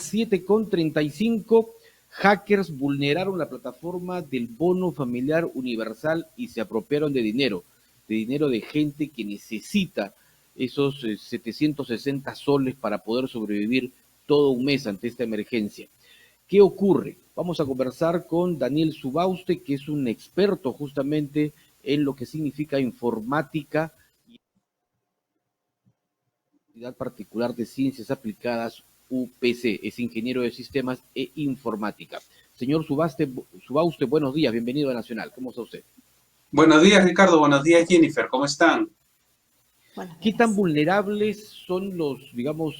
7:35, hackers vulneraron la plataforma del bono familiar universal y se apropiaron de dinero de gente que necesita esos 760 soles para poder sobrevivir todo un mes ante esta emergencia. ¿Qué ocurre? Vamos a conversar con Daniel Subauste, que es un experto justamente en lo que significa informática y Universidad Particular de Ciencias Aplicadas, UPC, es ingeniero de sistemas e informática. Señor Subauste, buenos días, bienvenido a Nacional, ¿cómo está usted? Buenos días, Ricardo. Buenos días, Jennifer. ¿Cómo están? ¿Qué tan vulnerables son los, digamos,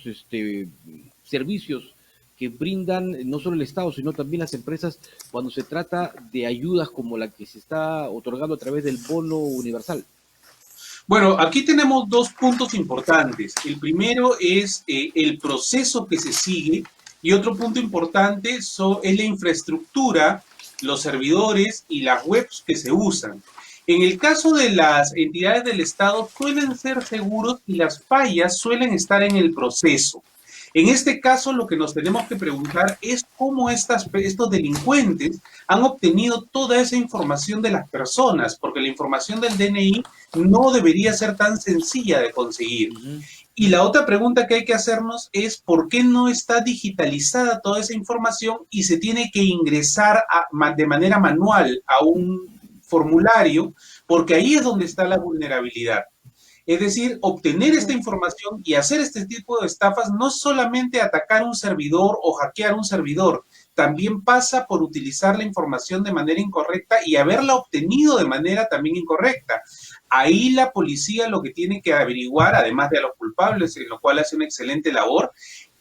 servicios que brindan no solo el Estado, sino también las empresas cuando se trata de ayudas como la que se está otorgando a través del bono universal? Bueno, aquí tenemos dos puntos importantes. El primero es el proceso que se sigue y otro punto importante es la infraestructura, los servidores y las webs que se usan. En el caso de las entidades del Estado suelen ser seguros y las fallas suelen estar en el proceso. En este caso, lo que nos tenemos que preguntar es cómo estos delincuentes han obtenido toda esa información de las personas, porque la información del DNI no debería ser tan sencilla de conseguir. Y la otra pregunta que hay que hacernos es por qué no está digitalizada toda esa información y se tiene que ingresar de manera manual a un formulario, porque ahí es donde está la vulnerabilidad. Es decir, obtener esta información y hacer este tipo de estafas no es solamente atacar un servidor o hackear un servidor, también pasa por utilizar la información de manera incorrecta y haberla obtenido de manera también incorrecta. Ahí la policía lo que tiene que averiguar, además de a los culpables, en lo cual hace una excelente labor,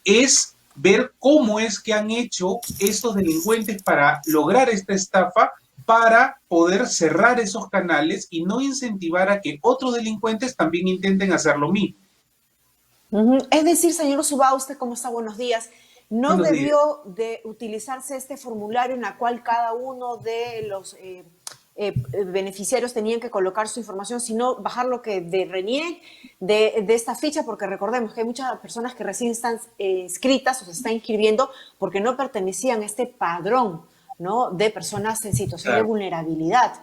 es ver cómo es que han hecho estos delincuentes para lograr esta estafa, para poder cerrar esos canales y no incentivar a que otros delincuentes también intenten hacer lo mismo. Es decir, señor Subauste, ¿cómo está? Buenos días. ¿No Buenos días. debió de utilizarse este formulario en el cual cada uno de los beneficiarios tenían que colocar su información, sino bajar lo que de RENIEC, de esta ficha? Porque recordemos que hay muchas personas que recién están inscritas o se están inscribiendo porque no pertenecían a este padrón, ¿no?, de personas en situación de vulnerabilidad.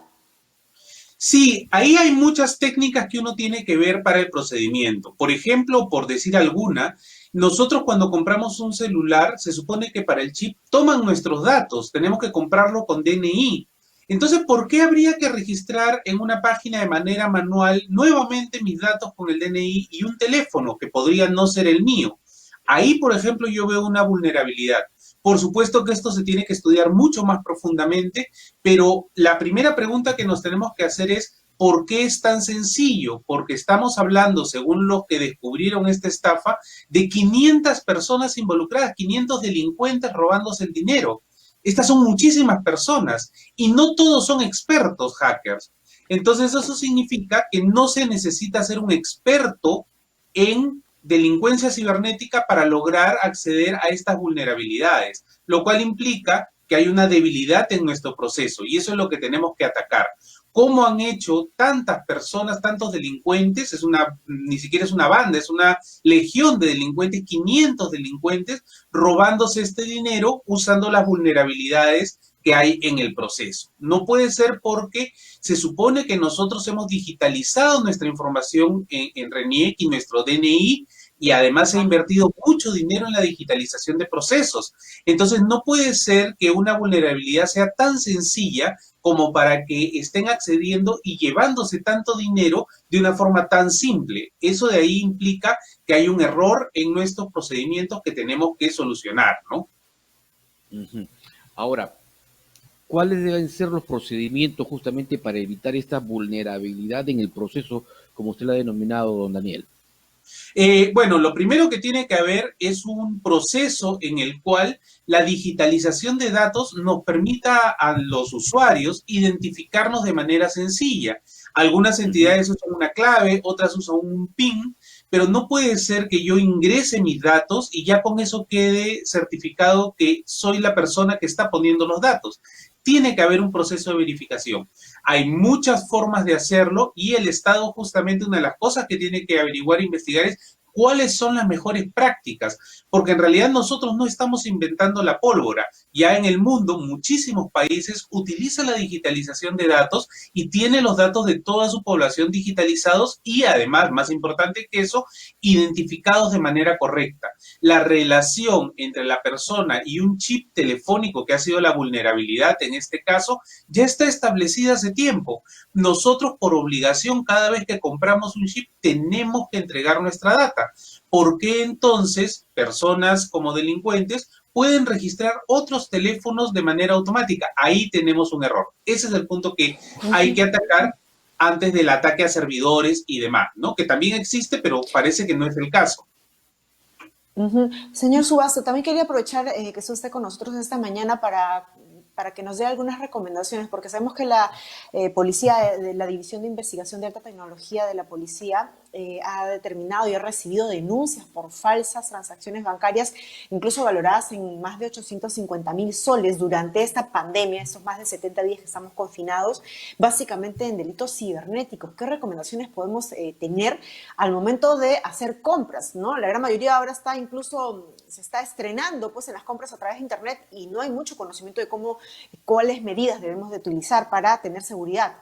Sí, ahí hay muchas técnicas que uno tiene que ver para el procedimiento. Por ejemplo, por decir alguna, nosotros cuando compramos un celular, se supone que para el chip toman nuestros datos, tenemos que comprarlo con DNI. Entonces, ¿por qué habría que registrar en una página de manera manual nuevamente mis datos con el DNI y un teléfono que podría no ser el mío? Ahí, por ejemplo, yo veo una vulnerabilidad. Por supuesto que esto se tiene que estudiar mucho más profundamente, pero la primera pregunta que nos tenemos que hacer es ¿por qué es tan sencillo? Porque estamos hablando, según los que descubrieron esta estafa, de 500 personas involucradas, 500 delincuentes robándose el dinero. Estas son muchísimas personas y no todos son expertos hackers. Entonces eso significa que no se necesita ser un experto en delincuencia cibernética para lograr acceder a estas vulnerabilidades, lo cual implica que hay una debilidad en nuestro proceso y eso es lo que tenemos que atacar. ¿Cómo han hecho tantas personas, tantos delincuentes? Ni siquiera es una banda, es una legión de delincuentes, 500 delincuentes robándose este dinero usando las vulnerabilidades que hay en el proceso. No puede ser porque se supone que nosotros hemos digitalizado nuestra información en RENIEC y nuestro DNI y además se ha invertido mucho dinero en la digitalización de procesos. Entonces no puede ser que una vulnerabilidad sea tan sencilla como para que estén accediendo y llevándose tanto dinero de una forma tan simple. Eso de ahí implica que hay un error en nuestros procedimientos que tenemos que solucionar, ¿no? Ahora, ¿cuáles deben ser los procedimientos justamente para evitar esta vulnerabilidad en el proceso, como usted lo ha denominado, don Daniel? Bueno, lo primero que tiene que haber es un proceso en el cual la digitalización de datos nos permita a los usuarios identificarnos de manera sencilla. Algunas entidades usan una clave, otras usan un PIN, pero no puede ser que yo ingrese mis datos y ya con eso quede certificado que soy la persona que está poniendo los datos. Tiene que haber un proceso de verificación. Hay muchas formas de hacerlo y el Estado justamente una de las cosas que tiene que averiguar e investigar es cuáles son las mejores prácticas, porque en realidad nosotros no estamos inventando la pólvora. Ya en el mundo, muchísimos países utilizan la digitalización de datos y tienen los datos de toda su población digitalizados y además, más importante que eso, identificados de manera correcta. La relación entre la persona y un chip telefónico, que ha sido la vulnerabilidad en este caso, ya está establecida hace tiempo. Nosotros, por obligación, cada vez que compramos un chip, tenemos que entregar nuestra data. ¿Por qué entonces personas como delincuentes pueden registrar otros teléfonos de manera automática? Ahí tenemos un error. Ese es el punto que hay que atacar antes del ataque a servidores y demás, ¿no? Que también existe, pero parece que no es el caso. Señor Subasto, también quería aprovechar que usted esté con nosotros esta mañana para que nos dé algunas recomendaciones, porque sabemos que la policía, de la División de Investigación de Alta Tecnología de la policía, ha determinado y ha recibido denuncias por falsas transacciones bancarias, incluso valoradas en más de 850.000 soles durante esta pandemia, estos más de 70 días que estamos confinados, básicamente en delitos cibernéticos. ¿Qué recomendaciones podemos tener al momento de hacer compras, ¿no? La gran mayoría ahora se está estrenando pues en las compras a través de internet y no hay mucho conocimiento de cuáles medidas debemos de utilizar para tener seguridad.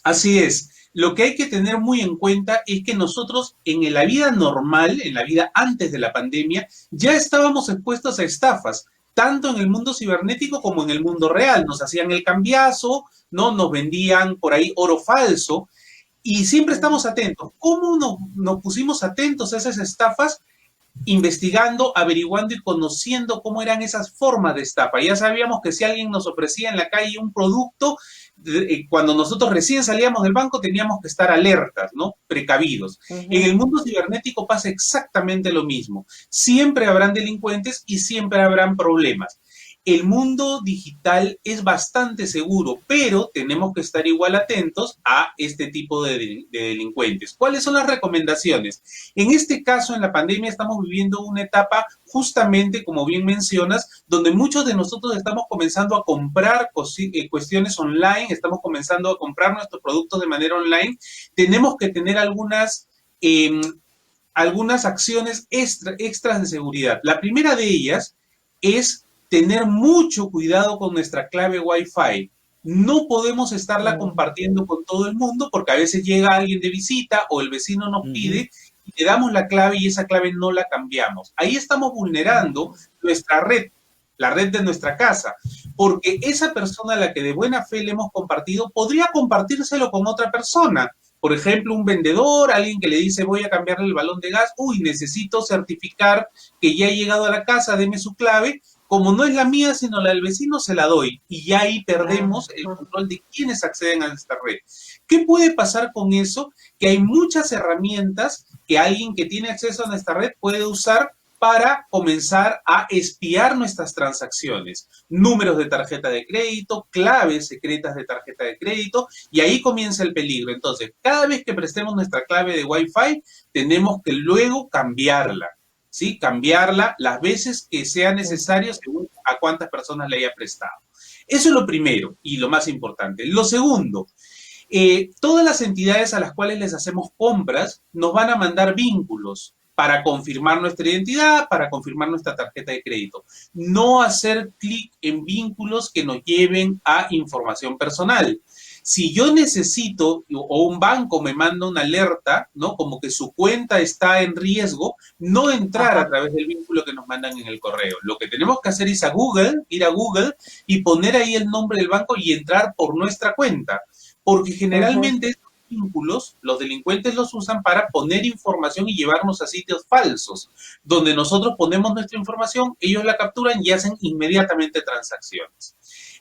Así es. Lo que hay que tener muy en cuenta es que nosotros en la vida normal, en la vida antes de la pandemia, ya estábamos expuestos a estafas, tanto en el mundo cibernético como en el mundo real. Nos hacían el cambiazo, ¿no? Nos vendían por ahí oro falso y siempre estamos atentos. ¿Cómo nos pusimos atentos a esas estafas? Investigando, averiguando y conociendo cómo eran esas formas de estafa. Ya sabíamos que si alguien nos ofrecía en la calle un producto, cuando nosotros recién salíamos del banco teníamos que estar alertas, ¿no? Precavidos. En el mundo cibernético pasa exactamente lo mismo. Siempre habrán delincuentes y siempre habrán problemas. El mundo digital es bastante seguro, pero tenemos que estar igual atentos a este tipo de delincuentes. ¿Cuáles son las recomendaciones? En este caso, en la pandemia, estamos viviendo una etapa justamente, como bien mencionas, donde muchos de nosotros estamos comenzando a comprar cuestiones online, estamos comenzando a comprar nuestros productos de manera online. Tenemos que tener algunas acciones extras de seguridad. La primera de ellas es tener mucho cuidado con nuestra clave Wi-Fi. No podemos estarla compartiendo con todo el mundo porque a veces llega alguien de visita o el vecino nos pide y le damos la clave y esa clave no la cambiamos. Ahí estamos vulnerando nuestra red, la red de nuestra casa, porque esa persona a la que de buena fe le hemos compartido podría compartírselo con otra persona. Por ejemplo, un vendedor, alguien que le dice voy a cambiarle el balón de gas, necesito certificar que ya he llegado a la casa, deme su clave. Como no es la mía, sino la del vecino, se la doy. Y ya ahí perdemos el control de quiénes acceden a esta red. ¿Qué puede pasar con eso? Que hay muchas herramientas que alguien que tiene acceso a nuestra red puede usar para comenzar a espiar nuestras transacciones. Números de tarjeta de crédito, claves secretas de tarjeta de crédito, y ahí comienza el peligro. Entonces, cada vez que prestemos nuestra clave de Wi-Fi, tenemos que luego cambiarla. ¿Sí? Cambiarla las veces que sea necesario según a cuántas personas le haya prestado. Eso es lo primero y lo más importante. Lo segundo, todas las entidades a las cuales les hacemos compras nos van a mandar vínculos para confirmar nuestra identidad, para confirmar nuestra tarjeta de crédito. No hacer clic en vínculos que nos lleven a información personal. Si yo necesito o un banco me manda una alerta, ¿no? Como que su cuenta está en riesgo, no entrar a través del vínculo que nos mandan en el correo. Lo que tenemos que hacer es ir a Google y poner ahí el nombre del banco y entrar por nuestra cuenta. Porque generalmente estos vínculos, los delincuentes los usan para poner información y llevarnos a sitios falsos, donde nosotros ponemos nuestra información, ellos la capturan y hacen inmediatamente transacciones.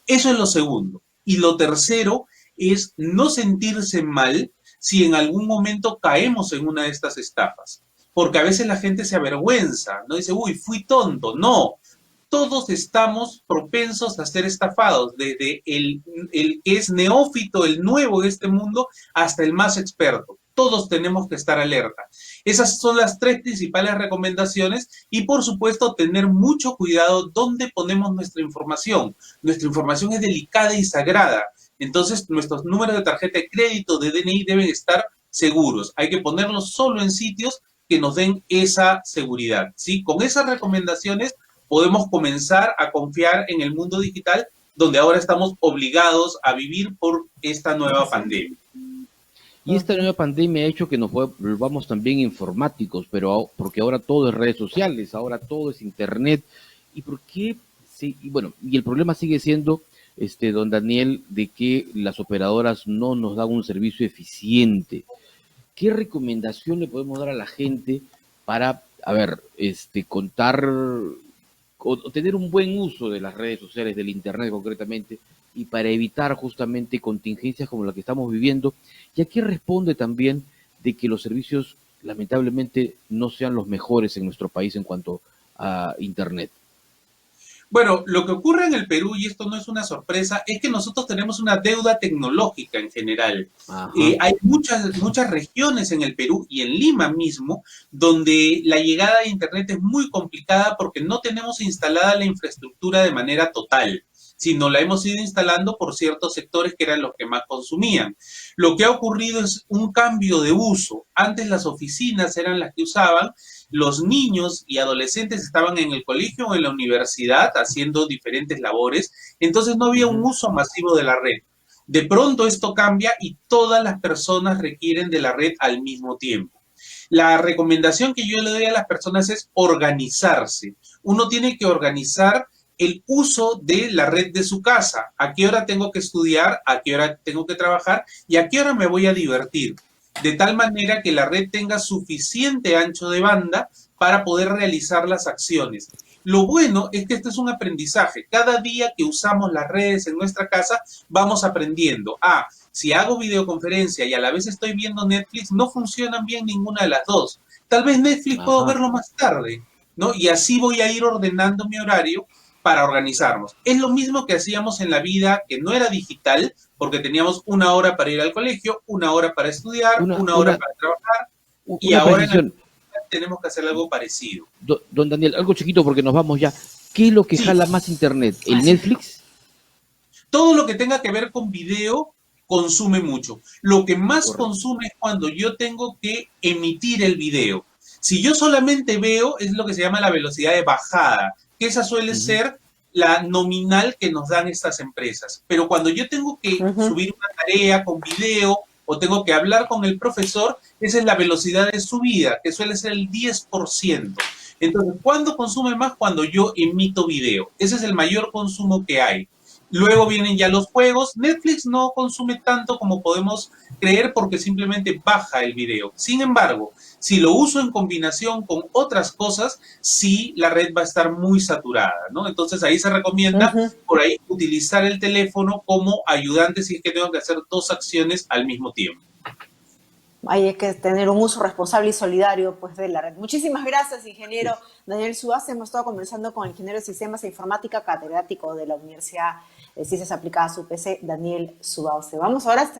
Eso es lo segundo. Y lo tercero es no sentirse mal si en algún momento caemos en una de estas estafas. Porque a veces la gente se avergüenza, no dice, fui tonto. No, todos estamos propensos a ser estafados, desde el que es neófito, el nuevo de este mundo, hasta el más experto. Todos tenemos que estar alerta. Esas son las 3 principales recomendaciones y, por supuesto, tener mucho cuidado dónde ponemos nuestra información. Nuestra información es delicada y sagrada. Entonces, nuestros números de tarjeta de crédito, de DNI, deben estar seguros. Hay que ponerlos solo en sitios que nos den esa seguridad, ¿sí? Con esas recomendaciones podemos comenzar a confiar en el mundo digital, donde ahora estamos obligados a vivir por esta nueva pandemia. Y esta nueva pandemia ha hecho que nos volvamos también informáticos, pero porque ahora todo es redes sociales, ahora todo es internet. ¿Y por qué? Sí, y bueno, y el problema sigue siendo, don Daniel, de que las operadoras no nos dan un servicio eficiente. ¿Qué recomendación le podemos dar a la gente para, a ver, contar o tener un buen uso de las redes sociales, del internet concretamente, y para evitar justamente contingencias como la que estamos viviendo? Y aquí responde también de que los servicios lamentablemente no sean los mejores en nuestro país en cuanto a internet. Bueno, lo que ocurre en el Perú, y esto no es una sorpresa, es que nosotros tenemos una deuda tecnológica en general. Hay muchas regiones en el Perú y en Lima mismo donde la llegada a Internet es muy complicada porque no tenemos instalada la infraestructura de manera total, sino la hemos ido instalando por ciertos sectores que eran los que más consumían. Lo que ha ocurrido es un cambio de uso. Antes las oficinas eran las que usaban, los niños y adolescentes estaban en el colegio o en la universidad haciendo diferentes labores, entonces no había un uso masivo de la red. De pronto esto cambia y todas las personas requieren de la red al mismo tiempo. La recomendación que yo le doy a las personas es organizarse. Uno tiene que organizar el uso de la red de su casa. ¿A qué hora tengo que estudiar? ¿A qué hora tengo que trabajar? ¿Y a qué hora me voy a divertir? De tal manera que la red tenga suficiente ancho de banda para poder realizar las acciones. Lo bueno es que este es un aprendizaje. Cada día que usamos las redes en nuestra casa, vamos aprendiendo. Si hago videoconferencia y a la vez estoy viendo Netflix, no funcionan bien ninguna de las dos. Tal vez Netflix puedo verlo más tarde, ¿no? Y así voy a ir ordenando mi horario para organizarnos. Es lo mismo que hacíamos en la vida que no era digital, porque teníamos una hora para ir al colegio, una hora para estudiar, una hora para trabajar, y ahora tenemos que hacer algo parecido. Don Daniel, algo chiquito porque nos vamos ya. ¿Qué es lo que jala más internet? ¿El Netflix? Todo lo que tenga que ver con video consume mucho. Lo que más consume es cuando yo tengo que emitir el video. Si yo solamente veo, es lo que se llama la velocidad de bajada, que esa suele ser la nominal que nos dan estas empresas. Pero cuando yo tengo que subir una tarea con video o tengo que hablar con el profesor, esa es la velocidad de subida, que suele ser el 10%. Entonces, ¿cuándo consume más? Cuando yo emito video. Ese es el mayor consumo que hay. Luego vienen ya los juegos. Netflix no consume tanto como podemos creer porque simplemente baja el video. Sin embargo, si lo uso en combinación con otras cosas, sí la red va a estar muy saturada, ¿no? Entonces ahí se recomienda por ahí utilizar el teléfono como ayudante si es que tengo que hacer dos acciones al mismo tiempo. Hay que tener un uso responsable y solidario pues, de la red. Muchísimas gracias, ingeniero Daniel Subase. Hemos estado conversando con el ingeniero de Sistemas e Informática, catedrático de la Universidad de Ciencias Aplicadas UPC, Daniel Subase. Vamos ahora